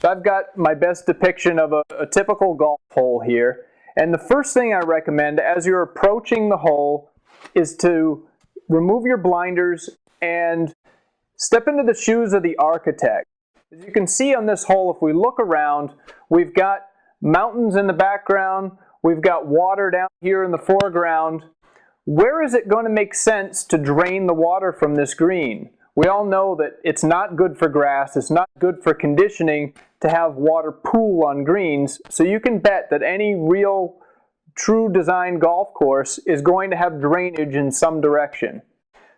So I've got my best depiction of a typical golf hole here. And the first thing I recommend as you're approaching the hole is to remove your blinders and step into the shoes of the architect. As you can see on this hole, if we look around, we've got mountains in the background, we've got water down here in the foreground. Where is it going to make sense to drain the water from this green? We all know that it's not good for grass, it's not good for conditioning to have water pool on greens, so you can bet that any real true design golf course is going to have drainage in some direction.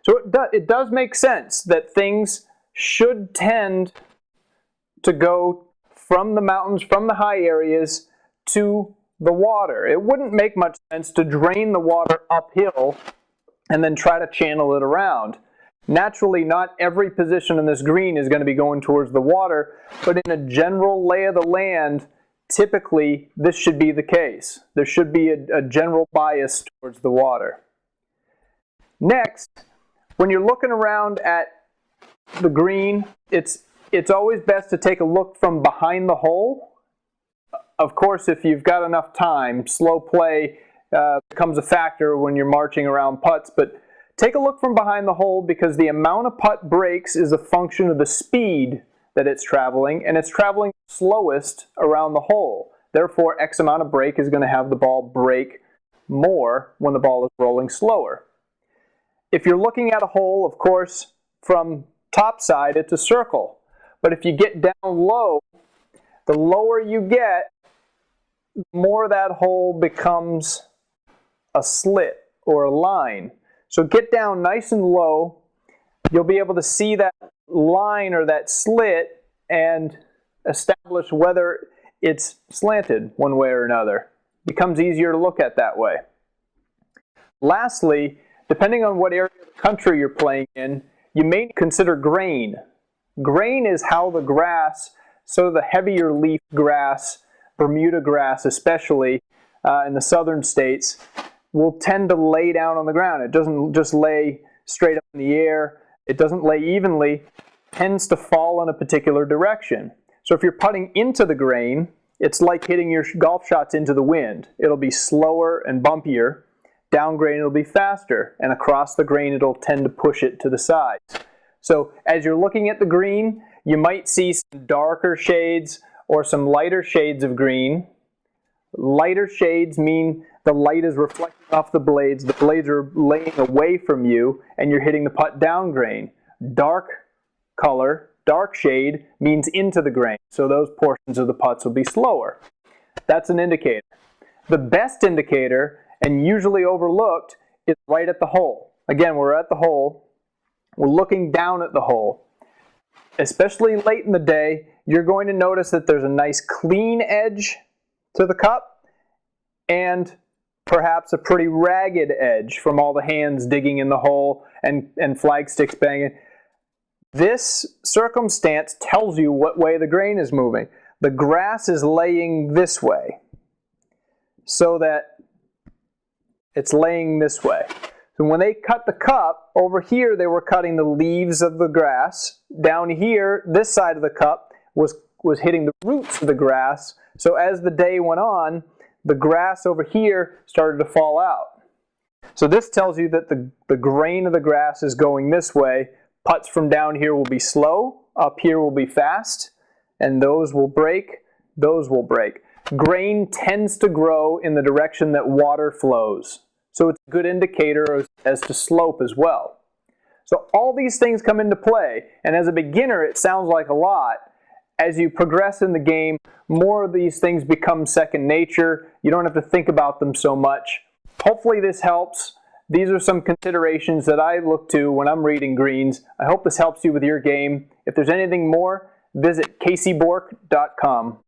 So it does make sense that things should tend to go from the mountains, from the high areas to the water. It wouldn't make much sense to drain the water uphill and then try to channel it around. Naturally, not every position in this green is going to be going towards the water, but in a general lay of the land, typically this should be the case. There should be a general bias towards the water. Next, when you're looking around at the green, it's always best to take a look from behind the hole. Of course, if you've got enough time, slow play becomes a factor when you're marching around putts, but take a look from behind the hole because the amount of putt breaks is a function of the speed that it's traveling, and it's traveling slowest around the hole. Therefore, X amount of break is going to have the ball break more when the ball is rolling slower. If you're looking at a hole, of course, from top side, it's a circle. But if you get down low, the lower you get, the more that hole becomes a slit or a line. So get down nice and low. You'll be able to see that line or that slit and establish whether it's slanted one way or another. It becomes easier to look at that way. Lastly, depending on what area of the country you're playing in, you may consider grain. Grain is how the grass, so the heavier leaf grass, Bermuda grass especially, in the southern states, will tend to lay down on the ground. It doesn't just lay straight up in the air. It doesn't lay evenly. It tends to fall in a particular direction. So if you're putting into the grain, it's like hitting your golf shots into the wind. It'll be slower and bumpier. Down grain it'll be faster, and across the grain it'll tend to push it to the sides. So as you're looking at the green, you might see some darker shades or some lighter shades of green. Lighter shades mean the light is reflecting off the blades are laying away from you, and you're hitting the putt down grain. Dark color, dark shade, means into the grain, so those portions of the putts will be slower. That's an indicator. The best indicator, and usually overlooked, is right at the hole. Again, we're at the hole. We're looking down at the hole. Especially late in the day, you're going to notice that there's a nice clean edge to the cup and perhaps a pretty ragged edge from all the hands digging in the hole and flag sticks banging. This circumstance tells you what way the grain is moving. The grass is laying this way, so that it's laying this way. So when they cut the cup, over here they were cutting the leaves of the grass. Down here, this side of the cup was hitting the roots of the grass. So as the day went on, the grass over here started to fall out. So this tells you that the grain of the grass is going this way. Putts from down here will be slow, up here will be fast, and those will break, those will break. Grain tends to grow in the direction that water flows. So it's a good indicator as to slope as well. So all these things come into play, and as a beginner it sounds like a lot. As you progress in the game, more of these things become second nature. You don't have to think about them so much. Hopefully this helps. These are some considerations that I look to when I'm reading greens. I hope this helps you with your game. If there's anything more, visit caseybourque.com.